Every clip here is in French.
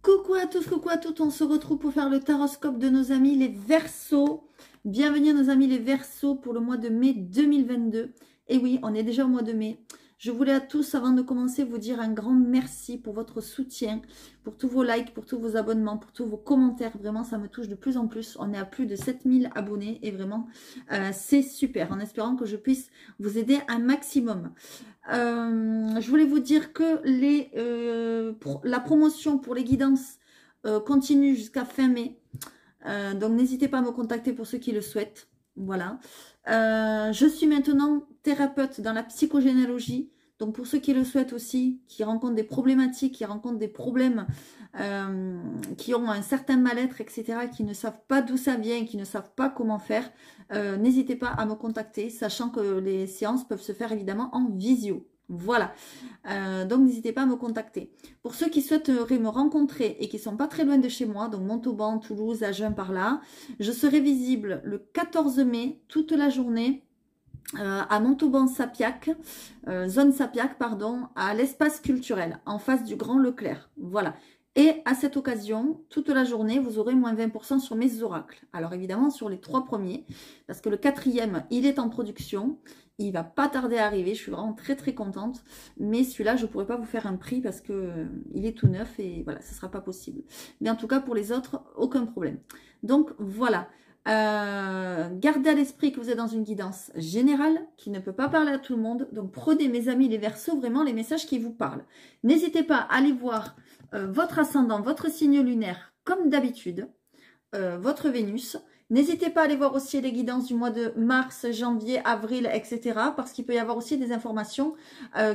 Coucou à toutes, on se retrouve pour faire le taroscope de nos amis les Verseaux. Bienvenue à nos amis les Verseaux pour le mois de mai 2022. Et oui, on est déjà au mois de mai. Je voulais à tous, avant de commencer, vous dire un grand merci pour votre soutien, pour tous vos likes, pour tous vos abonnements, pour tous vos commentaires. Vraiment, ça me touche de plus en plus. On est à plus de 7000 abonnés et vraiment, c'est super. En espérant que je puisse vous aider un maximum. Je voulais vous dire que la promotion pour les guidances continue jusqu'à fin mai. Donc, n'hésitez pas à me contacter pour ceux qui le souhaitent. Voilà. Je suis maintenant thérapeute dans la psychogénéalogie. Donc, pour ceux qui le souhaitent aussi, qui rencontrent des problématiques, qui rencontrent des problèmes, qui ont un certain mal-être, etc., qui ne savent pas d'où ça vient, qui ne savent pas comment faire, n'hésitez pas à me contacter, sachant que les séances peuvent se faire évidemment en visio. Voilà, donc n'hésitez pas à me contacter. Pour ceux qui souhaiteraient me rencontrer et qui ne sont pas très loin de chez moi, donc Montauban, Toulouse, Agen par là, je serai visible le 14 mai, toute la journée, à Montauban-Sapiac, zone Sapiac, pardon, à l'espace culturel, en face du Grand Leclerc. Voilà. Et à cette occasion, toute la journée, vous aurez moins 20% sur mes oracles. Alors évidemment, sur les 3 premiers, parce que le 4e, il est en production. Il va pas tarder à arriver. Je suis vraiment très très contente. Mais celui-là, je ne pourrai pas vous faire un prix parce que il est tout neuf et voilà, ce ne sera pas possible. Mais en tout cas, pour les autres, aucun problème. Donc voilà. Gardez à l'esprit que vous êtes dans une guidance générale qui ne peut pas parler à tout le monde. Donc prenez, mes amis les Verseaux, vraiment les messages qui vous parlent. N'hésitez pas à aller voir votre ascendant, votre signe lunaire comme d'habitude, votre Vénus. N'hésitez pas à aller voir aussi les guidances du mois de mars, janvier, avril, etc. Parce qu'il peut y avoir aussi des informations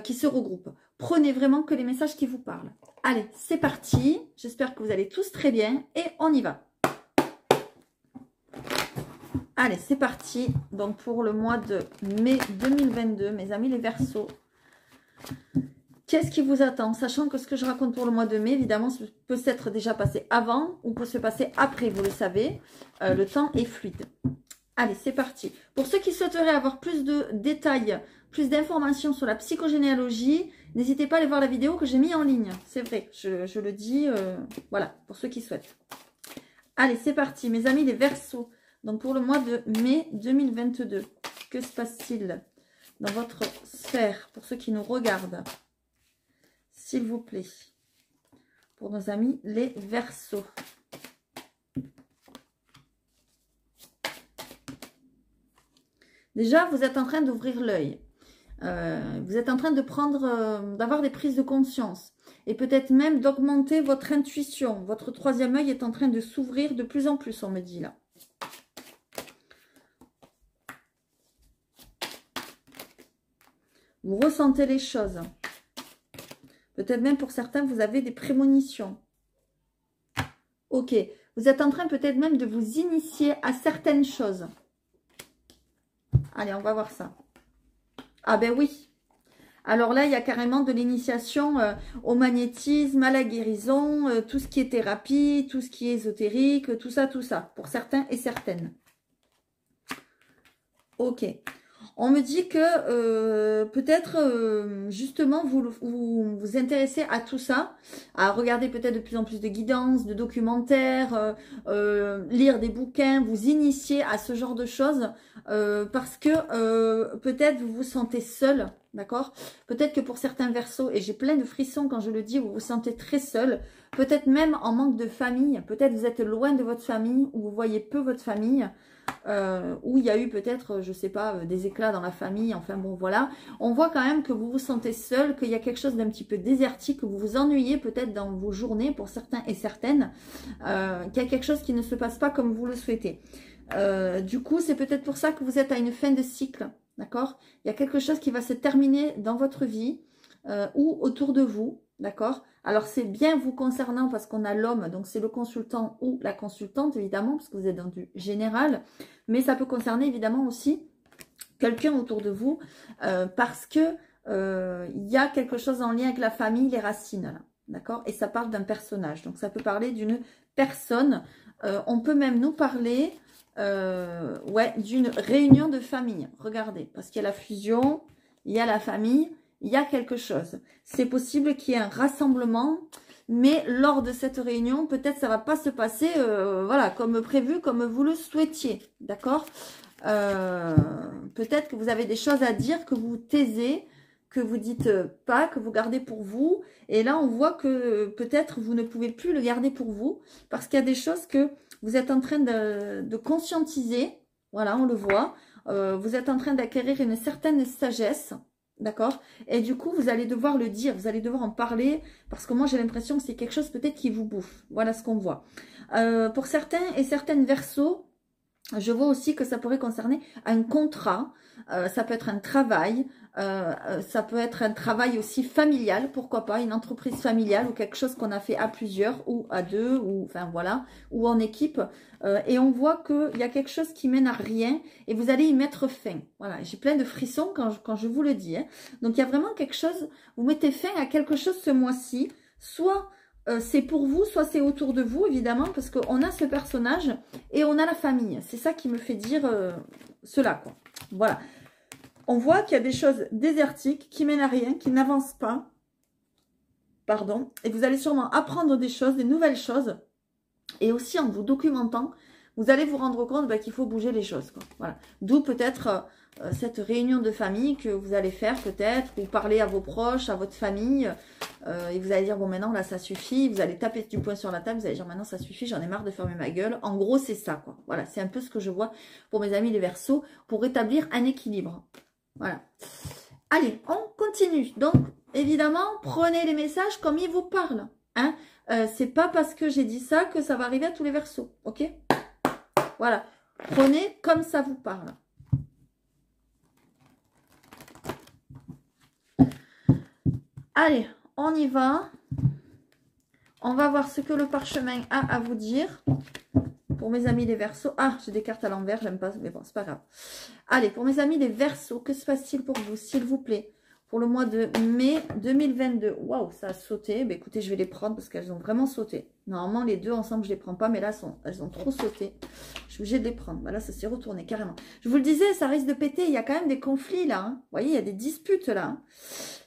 qui se regroupent. Prenez vraiment que les messages qui vous parlent. Allez, c'est parti. J'espère que vous allez tous très bien et on y va. Allez, c'est parti. Donc, pour le mois de mai 2022, mes amis les Verseaux, qu'est-ce qui vous attend? Sachant que ce que je raconte pour le mois de mai, évidemment, peut s'être déjà passé avant ou peut se passer après, vous le savez. Le temps est fluide. Allez, c'est parti. Pour ceux qui souhaiteraient avoir plus de détails, plus d'informations sur la psychogénéalogie, n'hésitez pas à aller voir la vidéo que j'ai mise en ligne. C'est vrai, je le dis, voilà, pour ceux qui souhaitent. Allez, c'est parti, mes amis les Verseaux. Donc, pour le mois de mai 2022, que se passe-t-il dans votre sphère, pour ceux qui nous regardent? S'il vous plaît, pour nos amis les Verseaux. Déjà, vous êtes en train d'ouvrir l'œil. Vous êtes en train de d'avoir des prises de conscience. Et peut-être même d'augmenter votre intuition. Votre 3e œil est en train de s'ouvrir de plus en plus, on me dit là. Vous ressentez les choses. Peut-être même pour certains, vous avez des prémonitions. Ok. Vous êtes en train peut-être même de vous initier à certaines choses. Allez, on va voir ça. Ah ben oui. Alors là, il y a carrément de l'initiation au magnétisme, à la guérison, tout ce qui est thérapie, tout ce qui est ésotérique, tout ça, pour certains et certaines. Ok. On me dit que peut-être justement vous vous intéressez à tout ça, à regarder peut-être de plus en plus de guidances, de documentaires, lire des bouquins, vous initier à ce genre de choses parce que peut-être vous vous sentez seul, d'accord? Peut-être que pour certains Verseaux, et j'ai plein de frissons quand je le dis, vous vous sentez très seul, peut-être même en manque de famille, peut-être vous êtes loin de votre famille ou vous voyez peu votre famille. Où il y a eu peut-être, je sais pas, des éclats dans la famille, enfin bon voilà, on voit quand même que vous vous sentez seul, qu'il y a quelque chose d'un petit peu désertique, que vous vous ennuyez peut-être dans vos journées pour certains et certaines, qu'il y a quelque chose qui ne se passe pas comme vous le souhaitez. Du coup, c'est peut-être pour ça que vous êtes à une fin de cycle, d'accord? Il y a quelque chose qui va se terminer dans votre vie ou autour de vous, d'accord? Alors, c'est bien vous concernant parce qu'on a l'homme, donc c'est le consultant ou la consultante, évidemment, parce que vous êtes dans du général. Mais ça peut concerner, évidemment, aussi quelqu'un autour de vous parce que il y a quelque chose en lien avec la famille, les racines, d'accord? Et ça parle d'un personnage. Donc, ça peut parler d'une personne. On peut même nous parler ouais, d'une réunion de famille. Regardez, parce qu'il y a la fusion, il y a la famille, il y a quelque chose. C'est possible qu'il y ait un rassemblement, mais lors de cette réunion, peut-être ça va pas se passer, voilà, comme prévu, comme vous le souhaitiez, d'accord? Peut-être que vous avez des choses à dire, que vous taisez, que vous dites pas, que vous gardez pour vous. Et là, on voit que peut-être vous ne pouvez plus le garder pour vous, parce qu'il y a des choses que vous êtes en train de conscientiser. Voilà, on le voit. Vous êtes en train d'acquérir une certaine sagesse, d'accord? Et du coup, vous allez devoir le dire, vous allez devoir en parler, parce que moi, j'ai l'impression que c'est quelque chose peut-être qui vous bouffe. Voilà ce qu'on voit. Pour certains et certaines Verseaux, je vois aussi que ça pourrait concerner un contrat, ça peut être un travail, ça peut être un travail aussi familial, pourquoi pas, une entreprise familiale ou quelque chose qu'on a fait à plusieurs ou à deux, ou enfin voilà, ou en équipe. Et on voit qu'il y a quelque chose qui mène à rien et vous allez y mettre fin. Voilà, j'ai plein de frissons quand je vous le dis. Hein. Donc il y a vraiment quelque chose, vous mettez fin à quelque chose ce mois-ci, soit c'est pour vous, soit c'est autour de vous, évidemment, parce qu'on a ce personnage et on a la famille. C'est ça qui me fait dire cela, quoi. Voilà. On voit qu'il y a des choses désertiques qui mènent à rien, qui n'avancent pas. Pardon. Et vous allez sûrement apprendre des choses, des nouvelles choses. Et aussi, en vous documentant, vous allez vous rendre compte qu'il faut bouger les choses, quoi. Voilà. D'où peut-être cette réunion de famille que vous allez faire peut-être, ou parler à vos proches, à votre famille, et vous allez dire, bon maintenant là ça suffit, vous allez taper du poing sur la table, vous allez dire maintenant ça suffit, j'en ai marre de fermer ma gueule. En gros c'est ça, quoi. Voilà, c'est un peu ce que je vois pour mes amis les Verseaux, pour rétablir un équilibre. Voilà. Allez, on continue. Donc, évidemment, prenez les messages comme ils vous parlent. Hein. C'est pas parce que j'ai dit ça que ça va arriver à tous les Verseaux. Ok? Voilà. Prenez comme ça vous parle. Allez, on y va. On va voir ce que le parchemin a à vous dire. Pour mes amis les Verseaux. Ah, j'ai des cartes à l'envers, j'aime pas, mais bon, c'est pas grave. Allez, pour mes amis les Verseaux, que se passe-t-il pour vous, s'il vous plaît? Pour le mois de mai 2022. Waouh, ça a sauté. Ben, écoutez, je vais les prendre parce qu'elles ont vraiment sauté. Normalement, les deux ensemble, je ne les prends pas, mais là, elles ont trop sauté. Je suis obligée de les prendre. Ben, là, ça s'est retourné carrément. Je vous le disais, ça risque de péter. Il y a quand même des conflits là. Hein. Vous voyez, il y a des disputes là. Hein.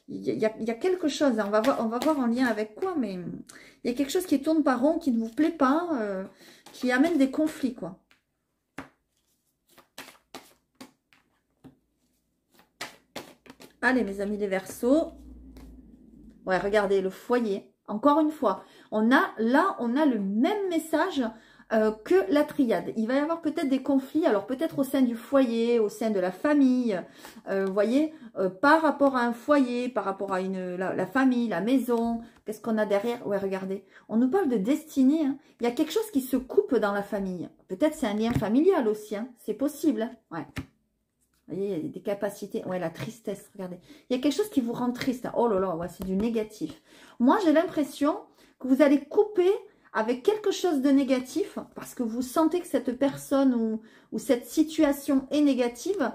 Il y a quelque chose. Hein. On va voir en lien avec quoi, mais il y a quelque chose qui tourne par rond, qui ne vous plaît pas, qui amène des conflits, quoi. Allez, mes amis les Verseaux. Ouais, regardez, le foyer. Encore une fois, on a le même message que la triade. Il va y avoir peut-être des conflits, alors peut-être au sein du foyer, au sein de la famille, vous voyez, par rapport à un foyer, par rapport à la famille, la maison. Qu'est-ce qu'on a derrière? Ouais, regardez, on nous parle de destinée. Hein. Il y a quelque chose qui se coupe dans la famille. Peut-être c'est un lien familial aussi, hein. C'est possible. Hein. Ouais. Vous voyez, il y a des capacités. Ouais, la tristesse, regardez. Il y a quelque chose qui vous rend triste. Oh là là, ouais, c'est du négatif. Moi, j'ai l'impression que vous allez couper avec quelque chose de négatif parce que vous sentez que cette personne ou cette situation est négative.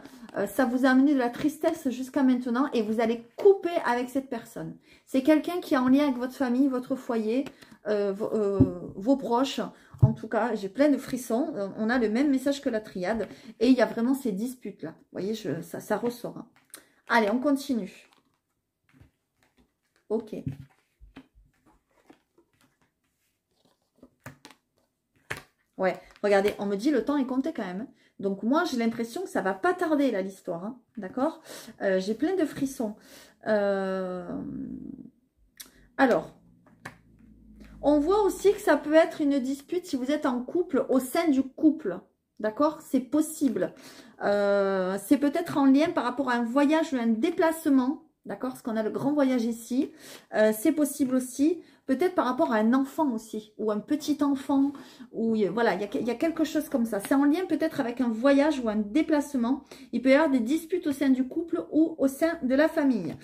Ça vous a amené de la tristesse jusqu'à maintenant et vous allez couper avec cette personne. C'est quelqu'un qui est en lien avec votre famille, votre foyer, vos proches. En tout cas, j'ai plein de frissons. On a le même message que la triade. Et il y a vraiment ces disputes-là. Vous voyez, ça ressort. Hein. Allez, on continue. Ok. Ouais, regardez, on me dit le temps est compté quand même. Donc moi, j'ai l'impression que ça va pas tarder, là, l'histoire. Hein. D'accord? J'ai plein de frissons. Alors... On voit aussi que ça peut être une dispute si vous êtes en couple, au sein du couple. D'accord? C'est possible. C'est peut-être en lien par rapport à un voyage ou un déplacement. D'accord? Parce qu'on a le grand voyage ici. C'est possible aussi. Peut-être par rapport à un enfant aussi. Ou un petit enfant. Ou voilà, il y a quelque chose comme ça. C'est en lien peut-être avec un voyage ou un déplacement. Il peut y avoir des disputes au sein du couple ou au sein de la famille.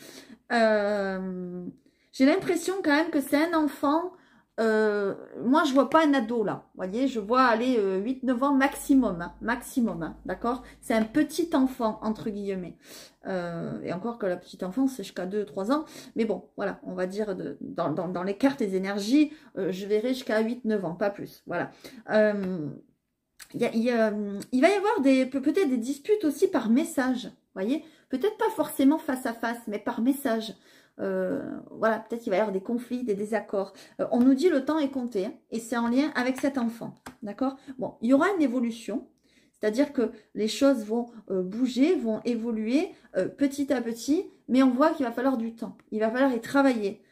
J'ai l'impression quand même que c'est un enfant... moi je vois pas un ado là, vous voyez, je vois aller 8-9 ans maximum, hein, hein, d'accord, c'est un petit enfant entre guillemets, et encore que la petite enfance c'est jusqu'à 2-3 ans, mais bon, voilà, on va dire dans les cartes des énergies, je verrai jusqu'à 8-9 ans, pas plus, voilà. Il va y avoir peut-être des disputes aussi par message, vous voyez, peut-être pas forcément face à face, mais par message. voilà, peut-être qu'il va y avoir des conflits, des désaccords. On nous dit le temps est compté, hein, et c'est en lien avec cet enfant, d'accord? Bon, il y aura une évolution, c'est-à-dire que les choses vont bouger, vont évoluer petit à petit, mais on voit qu'il va falloir du temps. Il va falloir y travailler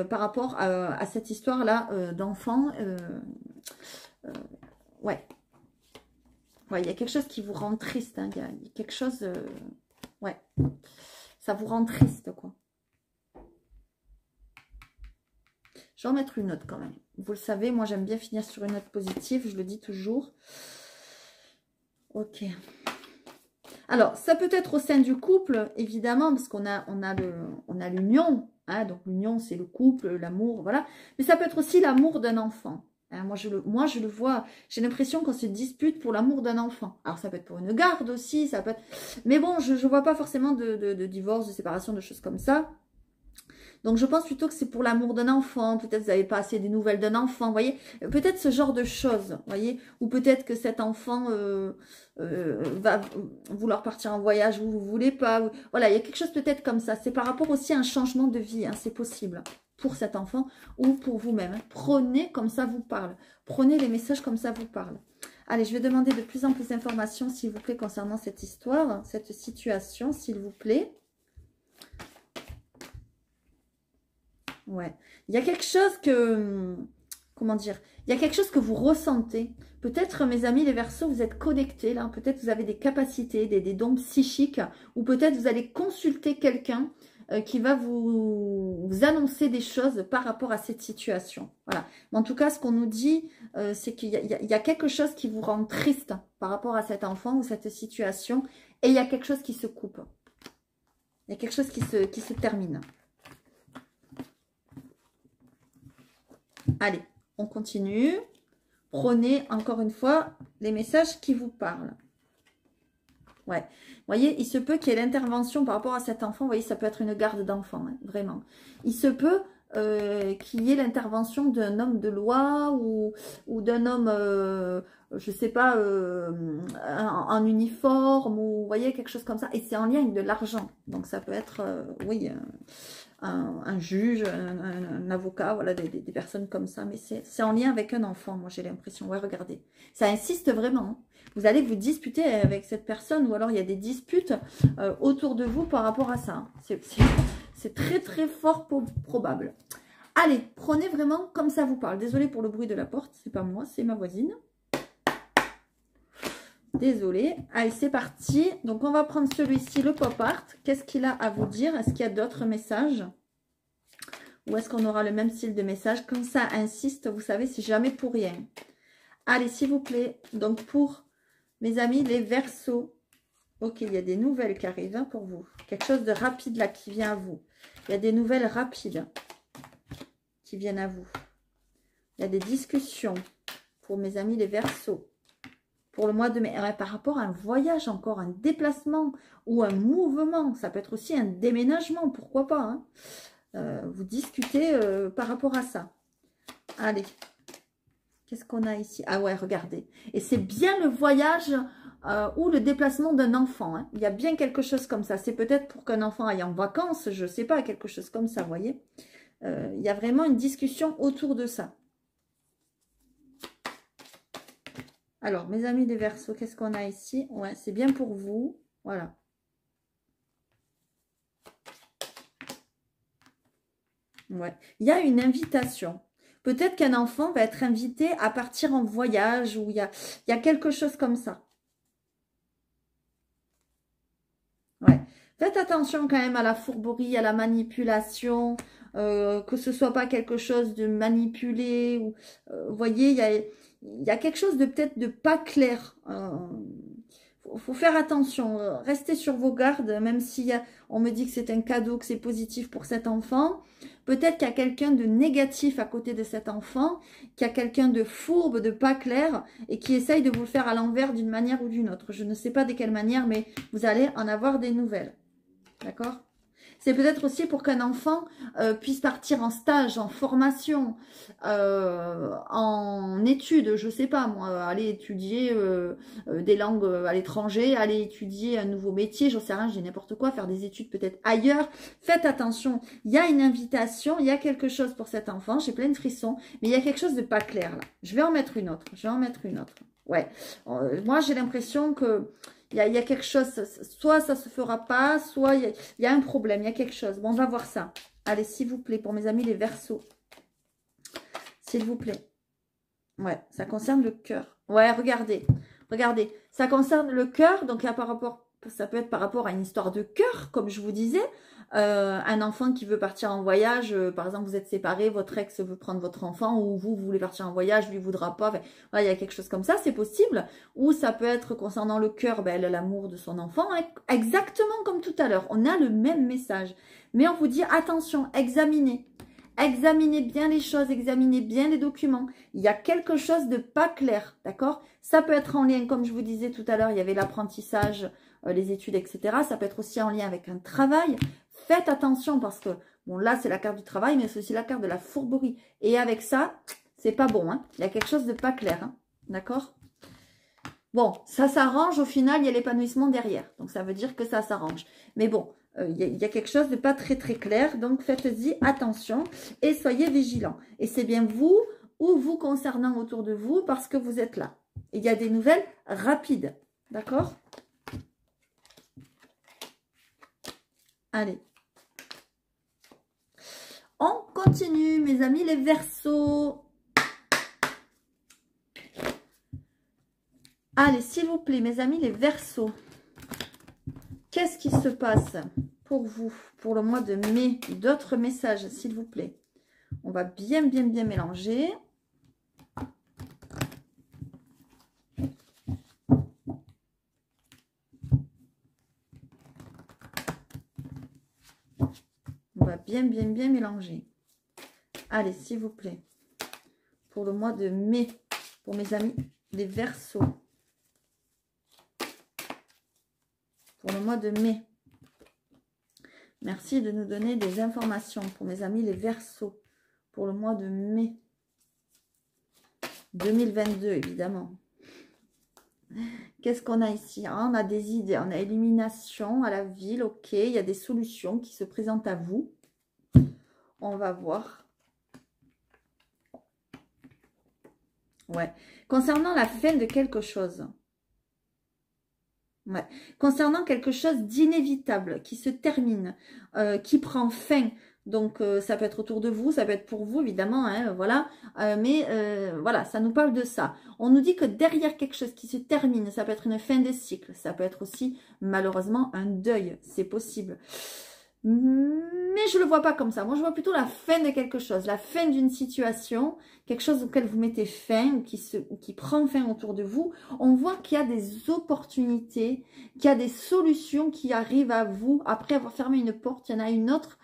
par rapport à cette histoire-là d'enfant. Ouais. Ouais, il y a quelque chose qui vous rend triste. Hein. Il y a quelque chose... ouais. Ça vous rend triste, quoi. Je vais en mettre une note quand même. Vous le savez, moi j'aime bien finir sur une note positive. Je le dis toujours. Ok. Alors, ça peut être au sein du couple, évidemment, parce qu'on a l'union. Hein, donc, l'union, c'est le couple, l'amour, voilà. Mais ça peut être aussi l'amour d'un enfant. Hein, moi, je le vois. J'ai l'impression qu'on se dispute pour l'amour d'un enfant. Alors, ça peut être pour une garde aussi. Ça peut être... Mais bon, je ne vois pas forcément de divorce, de séparation, de choses comme ça. Donc, je pense plutôt que c'est pour l'amour d'un enfant. Peut-être vous n'avez pas assez des nouvelles d'un enfant, vous voyez. Peut-être ce genre de choses, vous voyez. Ou peut-être que cet enfant va vouloir partir en voyage où vous ne voulez pas. Voilà, il y a quelque chose peut-être comme ça. C'est par rapport aussi à un changement de vie, hein, c'est possible. Pour cet enfant ou pour vous-même. Hein. Prenez comme ça vous parle. Prenez les messages comme ça vous parle. Allez, je vais demander de plus en plus d'informations, s'il vous plaît, concernant cette histoire, cette situation, s'il vous plaît. Ouais. Il y a quelque chose que... Comment dire? Il y a quelque chose que vous ressentez. Peut-être, mes amis, les Verseaux, vous êtes connectés, là. Peut-être vous avez des capacités, des dons psychiques. Ou peut-être vous allez consulter quelqu'un qui va vous annoncer des choses par rapport à cette situation. Voilà. Mais en tout cas, ce qu'on nous dit, c'est qu'il y a quelque chose qui vous rend triste par rapport à cet enfant ou cette situation. Et il y a quelque chose qui se coupe. Il y a quelque chose qui se termine. Allez, on continue. Prenez encore une fois les messages qui vous parlent. Ouais. Vous voyez, il se peut qu'il y ait l'intervention par rapport à cet enfant. Vous voyez, ça peut être une garde d'enfant, hein, vraiment. Il se peut qu'il y ait l'intervention d'un homme de loi ou d'un homme, je ne sais pas, en uniforme ou vous voyez, quelque chose comme ça. Et c'est en lien avec de l'argent. Donc ça peut être, oui... Un juge, un avocat, voilà, des personnes comme ça. Mais c'est en lien avec un enfant, moi j'ai l'impression. Ouais, regardez. Ça insiste vraiment. Hein. Vous allez vous disputer avec cette personne ou alors il y a des disputes autour de vous par rapport à ça. Hein. C'est très très fort probable. Allez, prenez vraiment comme ça vous parle. Désolée pour le bruit de la porte, c'est pas moi, c'est ma voisine. Désolée. Allez, c'est parti. Donc, on va prendre celui-ci, le pop art. Qu'est-ce qu'il a à vous dire? Est-ce qu'il y a d'autres messages? Ou est-ce qu'on aura le même style de message? Comme ça insiste, vous savez, c'est jamais pour rien. Allez, s'il vous plaît. Donc, pour mes amis, les Verseaux. Ok, il y a des nouvelles qui arrivent hein, pour vous. Quelque chose de rapide là qui vient à vous. Il y a des nouvelles rapides qui viennent à vous. Il y a des discussions pour mes amis, les Verseaux. Pour le mois de mai, par rapport à un voyage encore, un déplacement ou un mouvement. Ça peut être aussi un déménagement, pourquoi pas. Hein. Vous discutez par rapport à ça. Allez, qu'est-ce qu'on a ici? Ah ouais, regardez. Et c'est bien le voyage ou le déplacement d'un enfant. Hein. Il y a bien quelque chose comme ça. C'est peut-être pour qu'un enfant aille en vacances, je ne sais pas, quelque chose comme ça, vous voyez. Il y a vraiment une discussion autour de ça. Alors, mes amis des Verseaux, qu'est-ce qu'on a ici? Ouais, c'est bien pour vous. Voilà. Ouais. Il y a une invitation. Peut-être qu'un enfant va être invité à partir en voyage ou il y a quelque chose comme ça. Ouais. Faites attention quand même à la fourberie, à la manipulation, que ce soit pas quelque chose de manipulé. Ou, vous voyez, il y a quelque chose de peut-être de pas clair. Faut faire attention. Restez sur vos gardes, même si on me dit que c'est un cadeau, que c'est positif pour cet enfant. Peut-être qu'il y a quelqu'un de négatif à côté de cet enfant, qu'il y a quelqu'un de fourbe, de pas clair, et qui essaye de vous le faire à l'envers d'une manière ou d'une autre. Je ne sais pas de quelle manière, mais vous allez en avoir des nouvelles. D'accord? C'est peut-être aussi pour qu'un enfant puisse partir en stage, en formation, en études, je sais pas moi, aller étudier des langues à l'étranger, aller étudier un nouveau métier, j'en sais rien, je dis n'importe quoi, faire des études peut-être ailleurs. Faites attention, il y a une invitation, il y a quelque chose pour cet enfant, j'ai plein de frissons, mais il y a quelque chose de pas clair là. Je vais en mettre une autre, Ouais, moi j'ai l'impression que il y a quelque chose, soit ça se fera pas, soit il y a un problème, il y a quelque chose. Bon, on va voir ça. Allez, s'il vous plaît, pour mes amis les Verseaux. S'il vous plaît. Ouais, ça concerne le cœur. Ouais, regardez. Regardez, ça concerne le cœur, donc là, ça peut être par rapport à une histoire de cœur, comme je vous disais. Un enfant qui veut partir en voyage, par exemple, vous êtes séparés, votre ex veut prendre votre enfant, ou vous voulez partir en voyage, lui voudra pas. Enfin, voilà, il y a quelque chose comme ça, c'est possible. Ou ça peut être concernant le cœur, ben, l'amour de son enfant, exactement comme tout à l'heure. On a le même message. Mais on vous dit, attention, examinez. Examinez bien les choses, examinez bien les documents. Il y a quelque chose de pas clair, d'accord? Ça peut être en lien, comme je vous disais tout à l'heure, il y avait l'apprentissage, les études, etc. Ça peut être aussi en lien avec un travail. Faites attention parce que, bon, là, c'est la carte du travail, mais c'est aussi la carte de la fourberie. Et avec ça, c'est pas bon, hein. Il y a quelque chose de pas clair, hein. D'accord? Bon, ça s'arrange, au final, il y a l'épanouissement derrière. Donc, ça veut dire que ça s'arrange. Mais bon, il y a quelque chose de pas très très clair. Donc, faites-y attention et soyez vigilants. Et c'est bien vous ou vous concernant autour de vous parce que vous êtes là. Il y a des nouvelles rapides. D'accord? Allez. On continue, mes amis, les Verseaux. Allez, s'il vous plaît, mes amis, les Verseaux. Qu'est-ce qui se passe pour vous, pour le mois de mai? D'autres messages, s'il vous plaît. On va bien mélanger. On va bien mélanger. Allez, s'il vous plaît. Pour le mois de mai, pour mes amis, les Verseaux. Pour le mois de mai. Merci de nous donner des informations pour mes amis les Verseaux. Pour le mois de mai 2022, évidemment. Qu'est-ce qu'on a ici? On a des idées, on a élimination à la ville, ok. Il y a des solutions qui se présentent à vous. On va voir. Ouais. Concernant la fin de quelque chose. Ouais. Concernant quelque chose d'inévitable, qui se termine, qui prend fin. Donc, ça peut être autour de vous, ça peut être pour vous, évidemment, hein, voilà. Mais voilà, ça nous parle de ça. On nous dit que derrière quelque chose qui se termine, ça peut être une fin de cycle, ça peut être aussi, malheureusement, un deuil, c'est possible. Mais je ne le vois pas comme ça. Moi, je vois plutôt la fin de quelque chose, la fin d'une situation, quelque chose auquel vous mettez fin, ou qui prend fin autour de vous. On voit qu'il y a des opportunités, qu'il y a des solutions qui arrivent à vous. Après avoir fermé une porte, il y en a une autre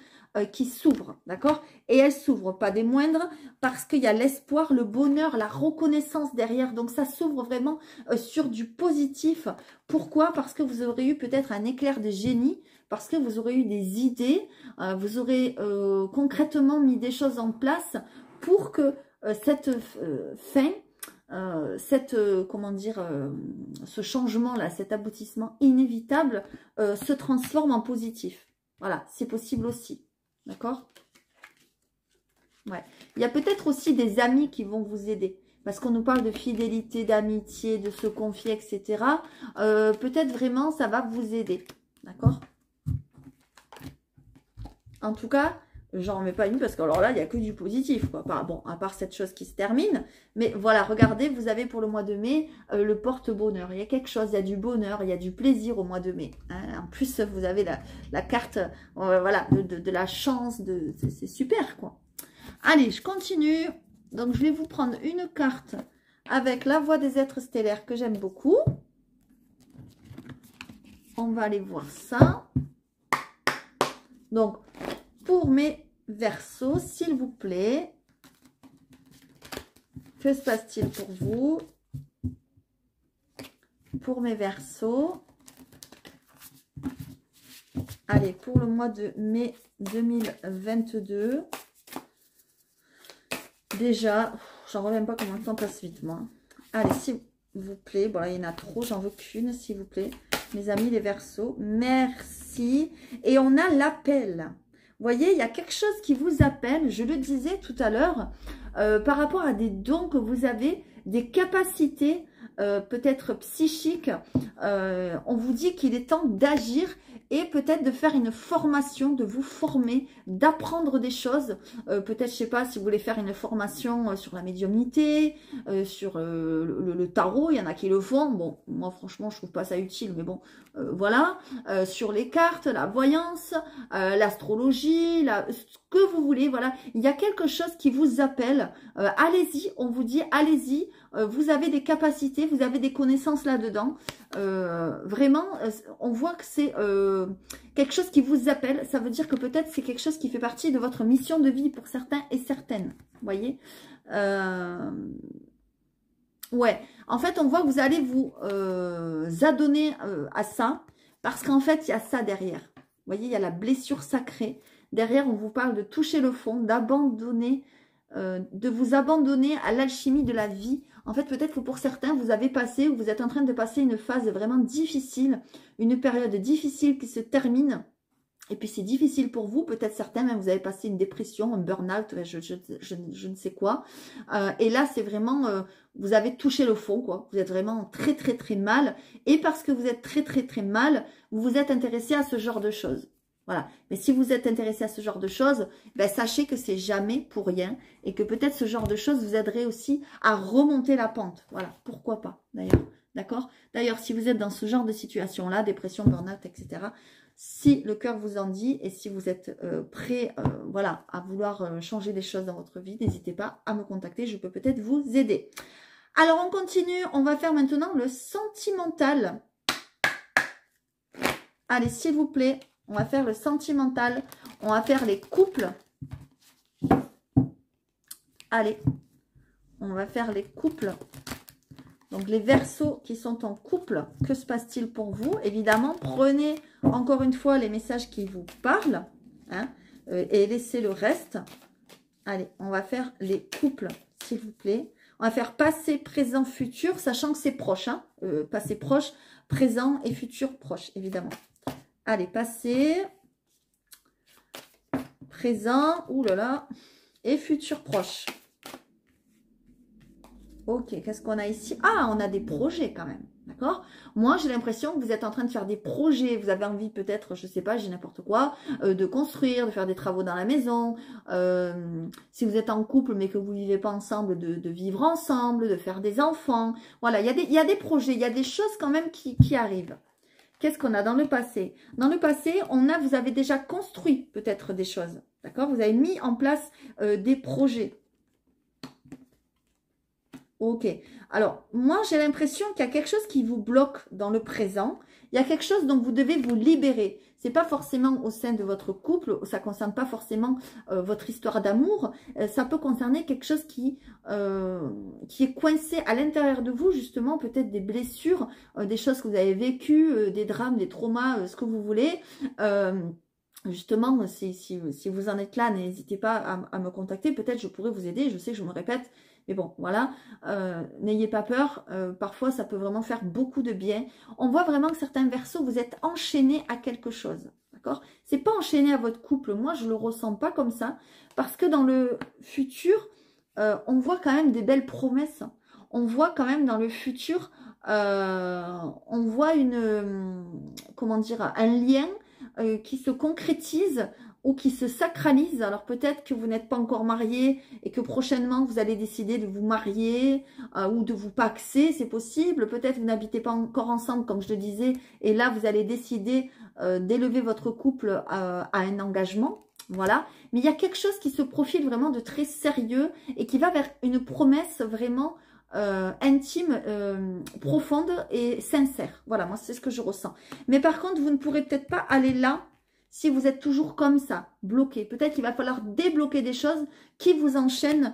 qui s'ouvre, d'accord? Et elle s'ouvre, pas des moindres, parce qu'il y a l'espoir, le bonheur, la reconnaissance derrière. Donc, ça s'ouvre vraiment sur du positif. Pourquoi? Parce que vous aurez eu peut-être un éclair de génie, parce que vous aurez eu des idées, vous aurez concrètement mis des choses en place pour que cette fin, comment dire, ce changement-là, cet aboutissement inévitable se transforme en positif. Voilà, c'est possible aussi. D'accord? Ouais. Il y a peut-être aussi des amis qui vont vous aider. Parce qu'on nous parle de fidélité, d'amitié, de se confier, etc. Peut-être vraiment, ça va vous aider. D'accord? En tout cas, j'en remets pas une parce que alors là, il n'y a que du positif, quoi. Bon, à part cette chose qui se termine. Mais voilà, regardez, vous avez pour le mois de mai le porte-bonheur. Il y a quelque chose, il y a du bonheur, il y a du plaisir au mois de mai. Hein. En plus, vous avez la carte voilà, de la chance. C'est super, quoi. Allez, je continue. Donc, je vais vous prendre une carte avec la voix des êtres stellaires que j'aime beaucoup. On va aller voir ça. Donc, pour mes Verseaux, s'il vous plaît, que se passe-t-il pour vous? Pour mes Verseaux. Allez, pour le mois de mai 2022. Déjà, j'en reviens pas comment le temps passe vite, moi. Allez, s'il vous plaît. Bon, là, il y en a trop. J'en veux qu'une, s'il vous plaît. Mes amis, les Verseaux. Merci. Et on a l'appel. Vous voyez, il y a quelque chose qui vous appelle. Je le disais tout à l'heure. Par rapport à des dons que vous avez, des capacités peut-être psychiques. On vous dit qu'il est temps d'agir et peut-être de faire une formation, de vous former, d'apprendre des choses. Peut-être, je sais pas, si vous voulez faire une formation sur la médiumnité, sur le tarot, il y en a qui le font. Bon, moi franchement, je trouve pas ça utile, mais bon, voilà. Sur les cartes, la voyance, l'astrologie, ce que vous voulez, voilà. Il y a quelque chose qui vous appelle. Allez-y, on vous dit, allez-y. Vous avez des capacités, vous avez des connaissances là-dedans. Vraiment, on voit que c'est quelque chose qui vous appelle. Ça veut dire que peut-être c'est quelque chose qui fait partie de votre mission de vie pour certains et certaines. Vous voyez, ouais, en fait, on voit que vous allez vous adonner à ça. Parce qu'en fait, il y a ça derrière. Vous voyez, il y a la blessure sacrée. Derrière, on vous parle de toucher le fond, d'abandonner, de vous abandonner à l'alchimie de la vie. En fait, peut-être que pour certains, vous avez passé ou vous êtes en train de passer une phase vraiment difficile, une période difficile qui se termine. Et puis, c'est difficile pour vous. Peut-être certains, même, vous avez passé une dépression, un burn-out, je ne sais quoi. Et là, c'est vraiment, vous avez touché le fond, quoi. Vous êtes vraiment très, très, très mal. Et parce que vous êtes très, très, très mal, vous vous êtes intéressé à ce genre de choses. Voilà. Mais si vous êtes intéressé à ce genre de choses, ben, sachez que c'est jamais pour rien et que peut-être ce genre de choses vous aiderait aussi à remonter la pente. Voilà. Pourquoi pas, d'ailleurs. D'accord? D'ailleurs, si vous êtes dans ce genre de situation-là, dépression, burn-out, etc., si le cœur vous en dit et si vous êtes prêt voilà, à vouloir changer des choses dans votre vie, n'hésitez pas à me contacter. Je peux peut-être vous aider. Alors, on continue. On va faire maintenant le sentimental. Allez, s'il vous plaît. On va faire le sentimental. On va faire les couples. Allez. On va faire les couples. Donc, les Verseaux qui sont en couple, que se passe-t-il pour vous? Évidemment, prenez encore une fois les messages qui vous parlent. Hein, et laissez le reste. Allez, on va faire les couples, s'il vous plaît. On va faire passé, présent, futur, sachant que c'est proche. Hein, passé proche, présent et futur proche, évidemment. Allez, passé, présent, oulala, et futur proche. Ok, qu'est-ce qu'on a ici? Ah, on a des projets quand même, d'accord? Moi, j'ai l'impression que vous êtes en train de faire des projets. Vous avez envie peut-être, je sais pas, j'ai n'importe quoi, de construire, de faire des travaux dans la maison. Si vous êtes en couple mais que vous ne vivez pas ensemble, de vivre ensemble, de faire des enfants. Voilà, il y a des projets, il y a des choses quand même qui arrivent. Qu'est-ce qu'on a dans le passé? Dans le passé, vous avez déjà construit peut-être des choses, d'accord? Vous avez mis en place des projets. Ok. Alors, moi, j'ai l'impression qu'il y a quelque chose qui vous bloque dans le présent. Il y a quelque chose dont vous devez vous libérer. C'est pas forcément au sein de votre couple, ça concerne pas forcément votre histoire d'amour. Ça peut concerner quelque chose qui est coincé à l'intérieur de vous, justement, peut-être des blessures, des choses que vous avez vécues, des drames, des traumas, ce que vous voulez. Justement, si vous en êtes là, n'hésitez pas à me contacter. Peut-être je pourrais vous aider. Je sais que je me répète. Mais bon, voilà, n'ayez pas peur, parfois ça peut vraiment faire beaucoup de bien. On voit vraiment que certains Verseaux, vous êtes enchaînés à quelque chose, d'accord? C'est pas enchaîné à votre couple, moi je le ressens pas comme ça, parce que dans le futur, on voit quand même des belles promesses. On voit quand même dans le futur, on voit comment dire, un lien qui se concrétise ou qui se sacralise. Alors peut-être que vous n'êtes pas encore marié et que prochainement vous allez décider de vous marier ou de vous paxer, c'est possible. Peut-être que vous n'habitez pas encore ensemble comme je le disais et là vous allez décider d'élever votre couple à un engagement. Voilà, mais il y a quelque chose qui se profile vraiment de très sérieux et qui va vers une promesse vraiment intime, profonde et sincère. Voilà, moi c'est ce que je ressens. Mais par contre, vous ne pourrez peut-être pas aller là si vous êtes toujours comme ça, bloqué. Peut-être qu'il va falloir débloquer des choses qui vous enchaînent,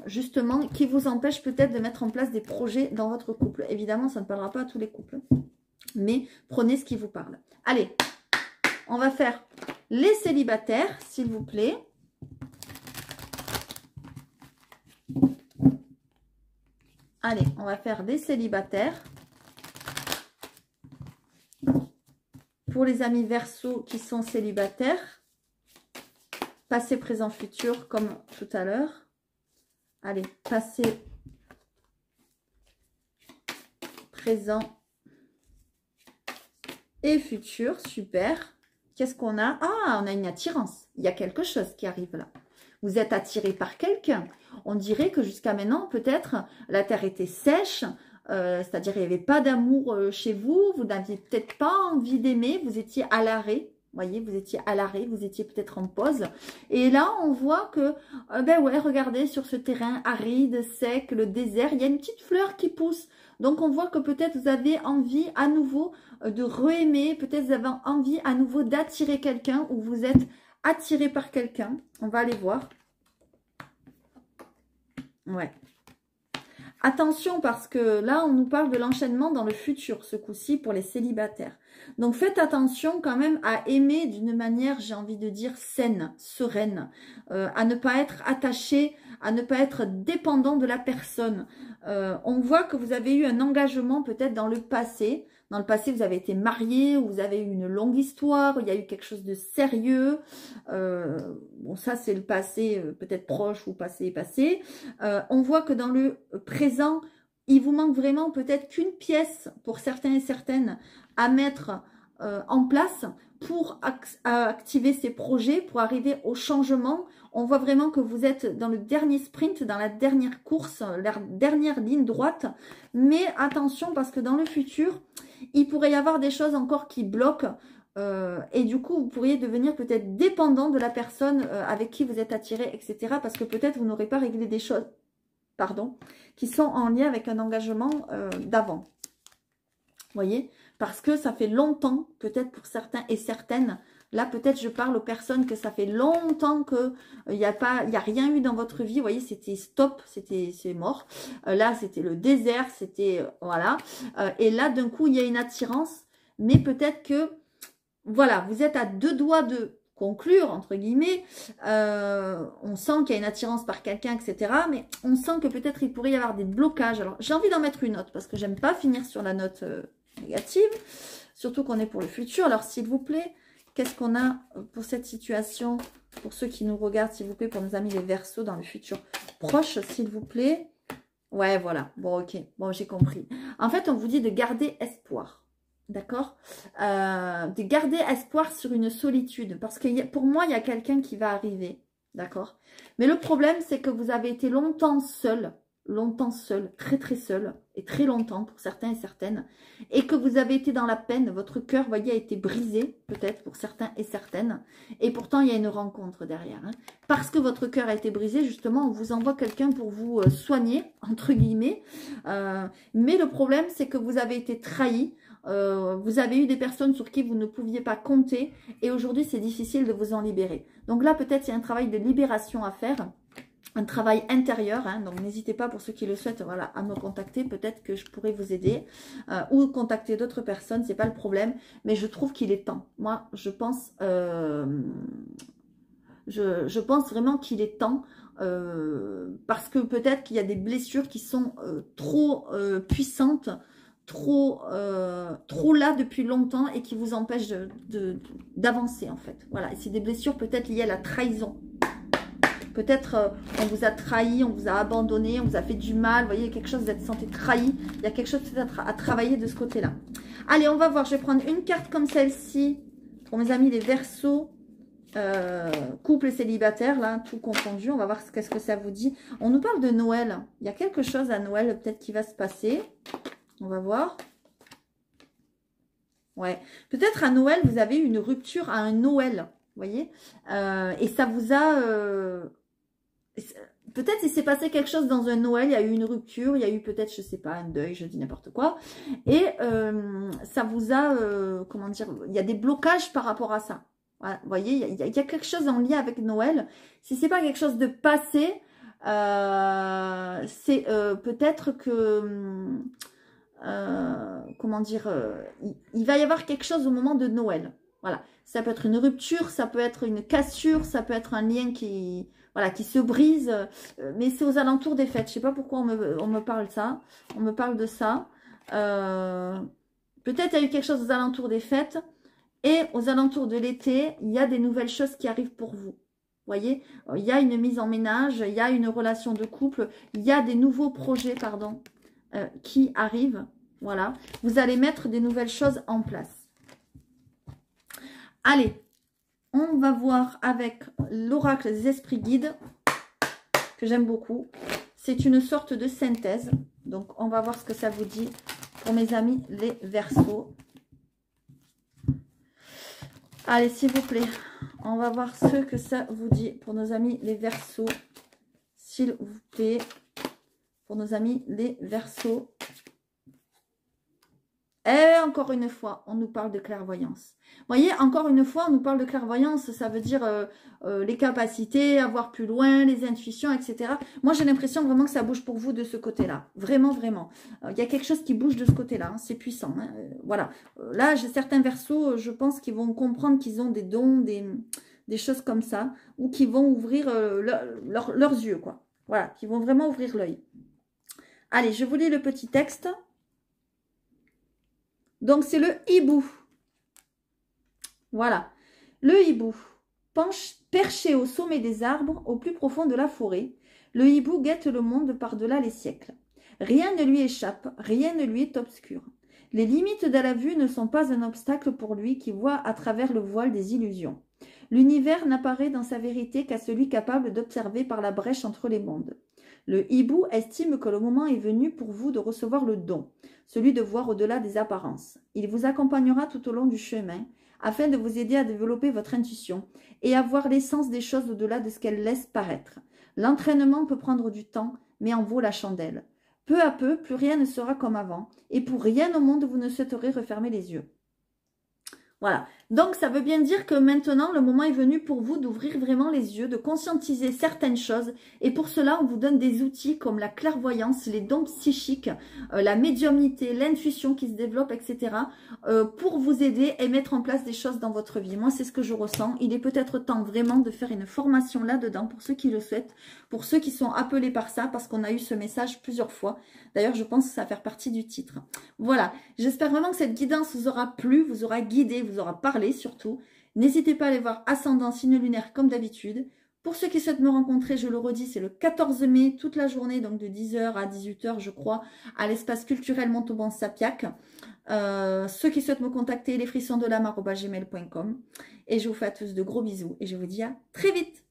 justement, qui vous empêchent peut-être de mettre en place des projets dans votre couple. Évidemment, ça ne parlera pas à tous les couples, mais prenez ce qui vous parle. Allez, On va faire les célibataires, s'il vous plaît. Allez, on va faire des célibataires. Pour les amis Verseau qui sont célibataires. Passé, présent, futur, comme tout à l'heure. Allez, passé, présent et futur. Super. Qu'est-ce qu'on a? Ah, on a une attirance. Il y a quelque chose qui arrive là. Vous êtes attiré par quelqu'un. On dirait que jusqu'à maintenant, peut-être, la terre était sèche. C'est-à-dire, il n'y avait pas d'amour chez vous. Vous n'aviez peut-être pas envie d'aimer. Vous étiez à l'arrêt. Vous voyez, vous étiez à l'arrêt. Vous étiez peut-être en pause. Et là, on voit que, ben ouais, regardez, sur ce terrain aride, sec, le désert, il y a une petite fleur qui pousse. Donc, on voit que peut-être vous avez envie à nouveau de re-aimer. Peut-être vous avez envie à nouveau d'attirer quelqu'un ou vous êtes attiré par quelqu'un. On va aller voir. Ouais. Attention parce que là, on nous parle de l'enchaînement dans le futur, ce coup-ci, pour les célibataires. Donc, faites attention quand même à aimer d'une manière, j'ai envie de dire, saine, sereine. À ne pas être attaché, à ne pas être dépendant de la personne. On voit que vous avez eu un engagement peut-être dans le passé. Dans le passé, vous avez été marié ou vous avez eu une longue histoire, il y a eu quelque chose de sérieux. Bon, ça, c'est le passé peut-être proche ou passé. On voit que dans le présent, il vous manque vraiment peut-être qu'une pièce pour certains et certaines à mettre en place pour activer ces projets, pour arriver au changement. On voit vraiment que vous êtes dans le dernier sprint, dans la dernière course, la dernière ligne droite. Mais attention parce que dans le futur, il pourrait y avoir des choses encore qui bloquent. Et du coup, vous pourriez devenir peut-être dépendant de la personne avec qui vous êtes attiré, etc. Parce que peut-être vous n'aurez pas réglé des choses, pardon, qui sont en lien avec un engagement d'avant. Vous voyez? Parce que ça fait longtemps, peut-être pour certains et certaines, là peut-être je parle aux personnes que ça fait longtemps que il n'y a rien eu dans votre vie. Vous voyez, c'était stop, c'est mort. Là, c'était le désert, c'était voilà. Et là, d'un coup, il y a une attirance, mais peut-être que voilà, vous êtes à deux doigts de conclure, entre guillemets. On sent qu'il y a une attirance par quelqu'un, etc. Mais on sent que peut-être il pourrait y avoir des blocages. Alors, j'ai envie d'en mettre une note parce que j'aime pas finir sur la note négative. Surtout qu'on est pour le futur. Alors, s'il vous plaît, qu'est-ce qu'on a pour cette situation? Pour ceux qui nous regardent, s'il vous plaît, pour nos amis les Verseaux dans le futur proche, s'il vous plaît. Ouais, voilà. Bon, ok. Bon, j'ai compris. En fait, on vous dit de garder espoir. D'accord, de garder espoir sur une solitude. Parce que pour moi, il y a quelqu'un qui va arriver. D'accord. Mais le problème, c'est que vous avez été longtemps seul, très très seul, et très longtemps pour certains et certaines. Et que vous avez été dans la peine, votre cœur, vous voyez, a été brisé, peut-être pour certains et certaines. Et pourtant, il y a une rencontre derrière. Hein. Parce que votre cœur a été brisé, justement, on vous envoie quelqu'un pour vous soigner, entre guillemets. Mais le problème, c'est que vous avez été trahi. Vous avez eu des personnes sur qui vous ne pouviez pas compter et aujourd'hui c'est difficile de vous en libérer. Donc là peut-être il y a un travail de libération à faire, un travail intérieur, hein, donc n'hésitez pas pour ceux qui le souhaitent voilà, à me contacter, peut-être que je pourrais vous aider ou contacter d'autres personnes, c'est pas le problème, mais je trouve qu'il est temps. Moi je pense vraiment qu'il est temps parce que peut-être qu'il y a des blessures qui sont trop puissantes, trop là depuis longtemps et qui vous empêchent d'avancer en fait. Voilà, c'est des blessures peut-être liées à la trahison. Peut-être on vous a trahi, on vous a abandonné, on vous a fait du mal. Vous voyez, il y a quelque chose, vous êtes senti trahi. Il y a quelque chose à travailler de ce côté-là. Allez, on va voir. Je vais prendre une carte comme celle-ci pour mes amis les Verseaux. Couple célibataire, là, tout confondu. On va voir qu'est-ce que ça vous dit. On nous parle de Noël. Il y a quelque chose à Noël peut-être qui va se passer. On va voir. Ouais. Peut-être à Noël, vous avez eu une rupture à un Noël. Vous voyez et ça vous a... peut-être il s'est passé quelque chose dans un Noël. Il y a eu une rupture. Il y a eu peut-être, je sais pas, un deuil. Je dis n'importe quoi. Et ça vous a... comment dire? Il y a des blocages par rapport à ça. Voilà, vous voyez, il y a quelque chose en lien avec Noël. Si c'est pas quelque chose de passé, c'est peut-être que... comment dire, il va y avoir quelque chose au moment de Noël. Voilà, ça peut être une rupture, ça peut être une cassure, ça peut être un lien qui, voilà, qui se brise, mais c'est aux alentours des fêtes. Je ne sais pas pourquoi on me parle ça, on me parle de ça. Peut-être il y a eu quelque chose aux alentours des fêtes et aux alentours de l'été, il y a des nouvelles choses qui arrivent pour vous. Vous voyez, il y a une mise en ménage, il y a une relation de couple, il y a des nouveaux projets, pardon, qui arrivent. Voilà, vous allez mettre des nouvelles choses en place. Allez, on va voir avec l'oracle des esprits guides, que j'aime beaucoup. C'est une sorte de synthèse. Donc, on va voir ce que ça vous dit pour mes amis les Verseaux. Allez, s'il vous plaît, on va voir ce que ça vous dit pour nos amis les Verseaux. S'il vous plaît, pour nos amis les Verseaux. Et encore une fois, on nous parle de clairvoyance. Vous voyez, encore une fois, on nous parle de clairvoyance. Ça veut dire les capacités, à voir plus loin, les intuitions, etc. Moi, j'ai l'impression vraiment que ça bouge pour vous de ce côté-là. Vraiment, vraiment. Il y a quelque chose qui bouge de ce côté-là. Hein. C'est puissant. Hein. Voilà. Là, j'ai certains Verseaux, je pense qu'ils vont comprendre qu'ils ont des dons, des choses comme ça. Ou qui vont ouvrir leurs yeux, quoi. Voilà. Qui vont vraiment ouvrir l'œil. Allez, je vous lis le petit texte. Donc, c'est le hibou. Voilà. Le hibou, perché au sommet des arbres, au plus profond de la forêt, le hibou guette le monde par-delà les siècles. Rien ne lui échappe, rien ne lui est obscur. Les limites de la vue ne sont pas un obstacle pour lui qui voit à travers le voile des illusions. L'univers n'apparaît dans sa vérité qu'à celui capable d'observer par la brèche entre les mondes. Le hibou estime que le moment est venu pour vous de recevoir le don, celui de voir au-delà des apparences. Il vous accompagnera tout au long du chemin, afin de vous aider à développer votre intuition et à voir l'essence des choses au-delà de ce qu'elles laissent paraître. L'entraînement peut prendre du temps, mais en vaut la chandelle. Peu à peu, plus rien ne sera comme avant, et pour rien au monde vous ne souhaiterez refermer les yeux. Voilà, donc ça veut bien dire que maintenant le moment est venu pour vous d'ouvrir vraiment les yeux, de conscientiser certaines choses, et pour cela on vous donne des outils comme la clairvoyance, les dons psychiques, la médiumnité, l'intuition qui se développe, etc. Pour vous aider et mettre en place des choses dans votre vie. Moi c'est ce que je ressens, il est peut-être temps vraiment de faire une formation là-dedans pour ceux qui le souhaitent, pour ceux qui sont appelés par ça, parce qu'on a eu ce message plusieurs fois. D'ailleurs je pense que ça va faire partie du titre. Voilà, j'espère vraiment que cette guidance vous aura plu, vous aura guidé, vous aura parlé surtout. N'hésitez pas à aller voir Ascendant, signe lunaire comme d'habitude. Pour ceux qui souhaitent me rencontrer, je le redis, c'est le 14 mai, toute la journée, donc de 10h à 18h, je crois, à l'espace culturel Montauban-Sapiac. Ceux qui souhaitent me contacter, lesfrissonsdelame@gmail.com. Et je vous fais à tous de gros bisous et je vous dis à très vite.